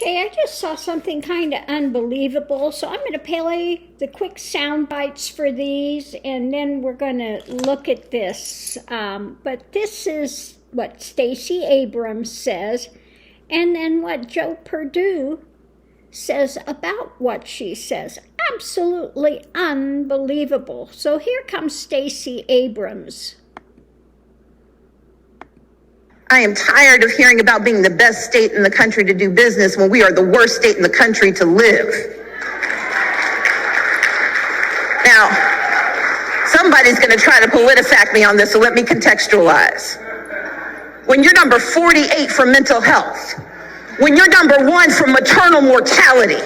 Okay, I just saw something kind of unbelievable, so I'm going to play the quick sound bites for these, and then we're going to look at this. But this is what Stacy Abrams says, and then what Perdue says about what she says. Absolutely unbelievable. So here comes Stacy Abrams. I am tired of hearing about being the best state in the country to do business when we are the worst state in the country to live. Now, somebody's going to try to PolitiFact me on this, so let me contextualize. When you're number 48 for mental health, when you're number 1 for maternal mortality,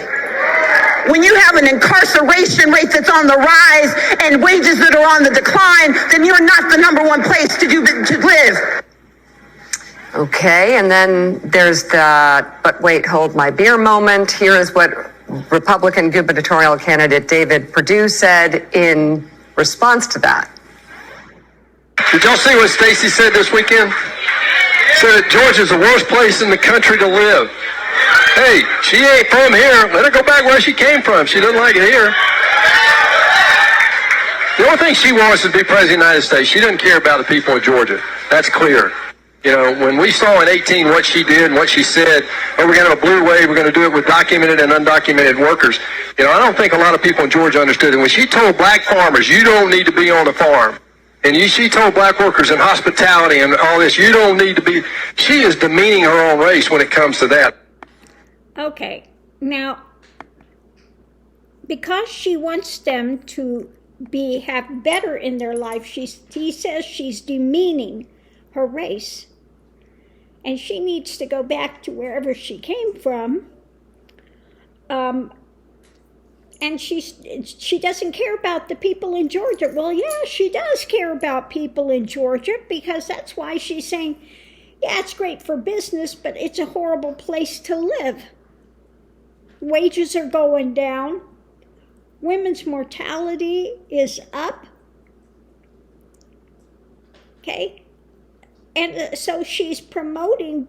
when you have an incarceration rate that's on the rise and wages that are on the decline, then you're not the number 1 place to live. Okay, and then there's the but wait, hold my beer moment. Here is what Republican gubernatorial candidate David Perdue said in response to that. Did y'all see what Stacy said this weekend? Said that Georgia's the worst place in the country to live. Hey, she ain't from here. Let her go back where she came from. She doesn't like it here. The only thing she wants is to be president of the United States. She doesn't care about the people of Georgia. That's clear. You know, when we saw in 18 what she did and what she said, oh, we're going to have a blue wave, we're going to do it with documented and undocumented workers. You know, I don't think a lot of people in Georgia understood it. When she told black farmers, you don't need to be on the farm, and she told black workers in hospitality and all this, you don't need to be, she is demeaning her own race when it comes to that. Okay, now, because she wants them to have better in their life, he says she's demeaning her race. And she needs to go back to wherever she came from. And she doesn't care about the people in Georgia. Well, yeah, she does care about people in Georgia, because that's why she's saying, yeah, it's great for business, but it's a horrible place to live. Wages are going down. Women's mortality is up. Okay? And so she's promoting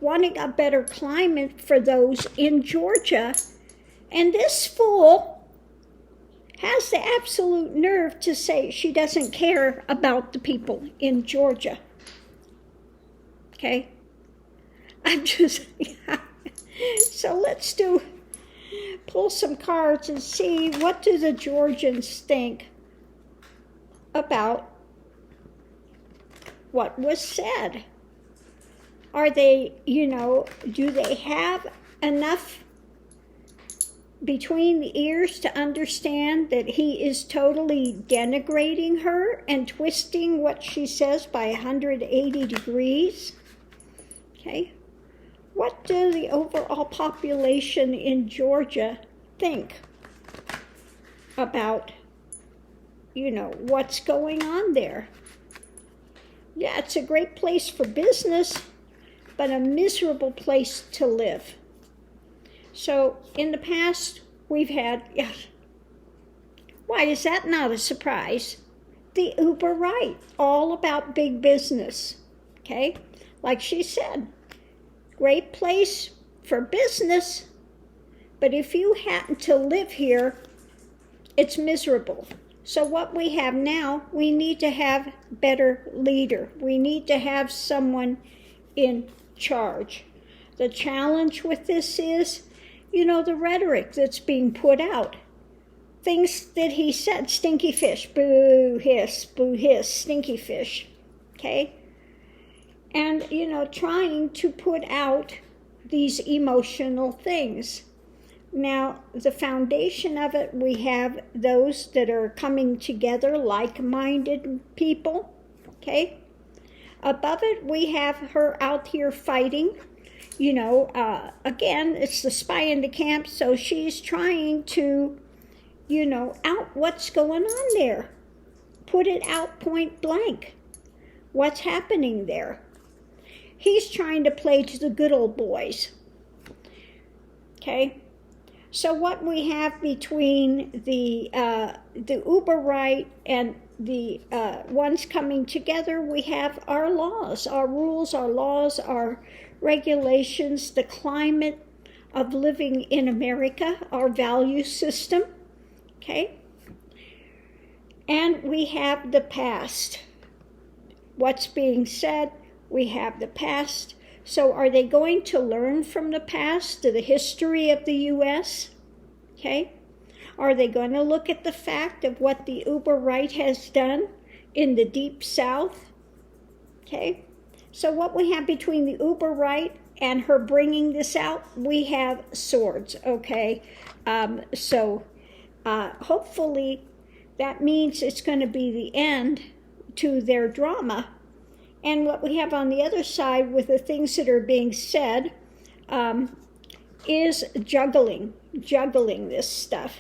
wanting a better climate for those in Georgia. And this fool has the absolute nerve to say she doesn't care about the people in Georgia. Okay? I'm just... So let's pull some cards and see, what do the Georgians think about what was said? Are they, do they have enough between the ears to understand that he is totally denigrating her and twisting what she says by 180 degrees? Okay. What do the overall population in Georgia think about, what's going on there? Yeah, it's a great place for business, but a miserable place to live. So in the past, we've had, why is that not a surprise? The uber right, all about big business, okay? Like she said, great place for business, but if you happen to live here, it's miserable. So what we have now, we need to have better leader. We need to have someone in charge. The challenge with this is, the rhetoric that's being put out. Things that he said, stinky fish, boo hiss, stinky fish, okay? And, trying to put out these emotional things. Now, the foundation of it, we have those that are coming together, like-minded people, okay? Above it, we have her out here fighting. Again, it's the spy in the camp, so she's trying to, out what's going on there. Put it out point blank. What's happening there? He's trying to play to the good old boys, okay? So what we have between the uber right and the ones coming together, we have our laws, our rules, our laws, our regulations, the climate, of living in America, our value system, okay? And we have the past. What's being said, we have the past. So are they going to learn from the past, to the history of the U.S.? Okay? Are they going to look at the fact of what the uber right has done in the deep south? Okay? So what we have between the uber right and her bringing this out, we have swords, okay? Hopefully that means it's going to be the end to their drama. And what we have on the other side with the things that are being said is juggling this stuff.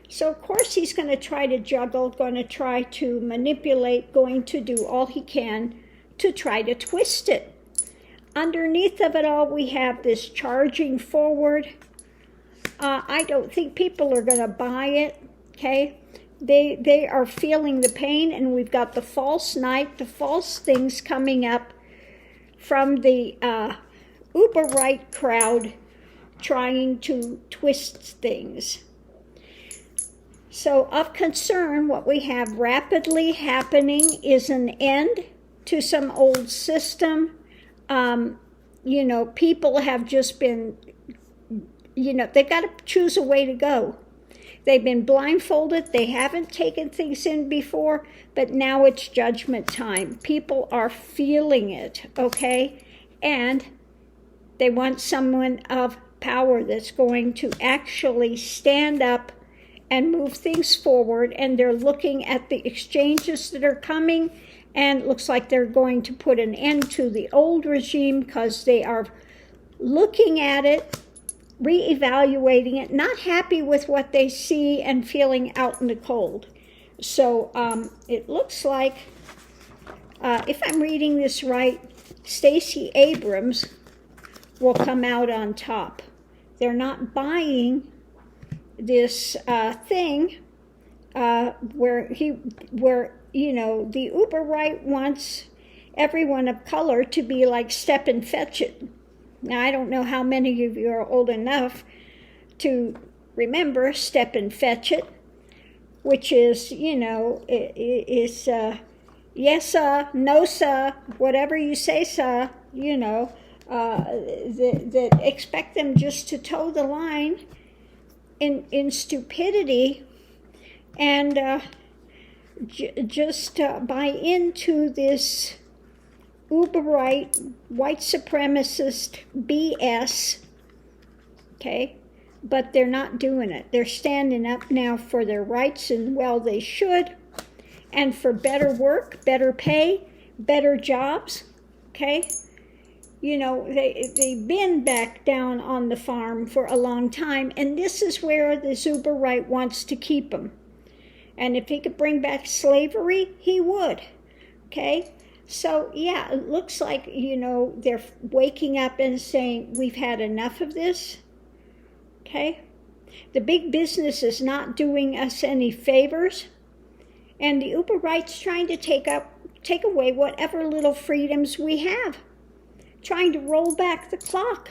So of course he's going to try to juggle, going to try to manipulate, going to do all he can to try to twist it. Underneath of it all, we have this charging forward. I don't think people are going to buy it, okay? They are feeling the pain, and we've got the false knight, the false things coming up from the uber right crowd trying to twist things. So of concern, what we have rapidly happening is an end to some old system. People have just been, they've got to choose a way to go. They've been blindfolded. They haven't taken things in before, but now it's judgment time. People are feeling it, okay? And they want someone of power that's going to actually stand up and move things forward. And they're looking at the exchanges that are coming, and it looks like they're going to put an end to the old regime because they are looking at it, reevaluating it, not happy with what they see and feeling out in the cold. So it looks like, if I'm reading this right, Stacy Abrams will come out on top. They're not buying this thing where the uber right wants everyone of color to be like Step and Fetch It. Now, I don't know how many of you are old enough to remember Step and Fetch It, which is, yes, sir, no, sir, whatever you say, sir, that expect them just to toe the line in stupidity and just buy into this uber right, white supremacist BS, okay? But they're not doing it. They're standing up now for their rights, and well, they should, and for better work, better pay, better jobs, okay? They've been back down on the farm for a long time, and this is where the uber right wants to keep them. And if he could bring back slavery, he would, okay? So, yeah, it looks like, they're waking up and saying, we've had enough of this, okay? The big business is not doing us any favors, and the uber right's trying to take away whatever little freedoms we have, trying to roll back the clock.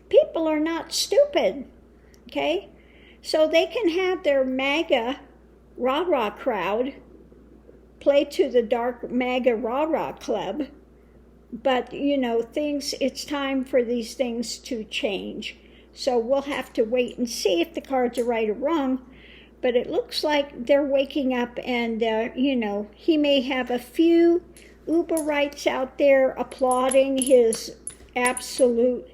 People are not stupid, okay? So they can have their MAGA rah-rah crowd play to the dark MAGA rah-rah club, but it's time for these things to change. So we'll have to wait and see if the cards are right or wrong, but it looks like they're waking up, and he may have a few uber rights out there applauding his absolute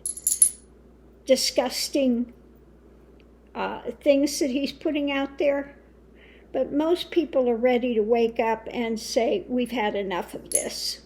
disgusting things that he's putting out there. But most people are ready to wake up and say, we've had enough of this.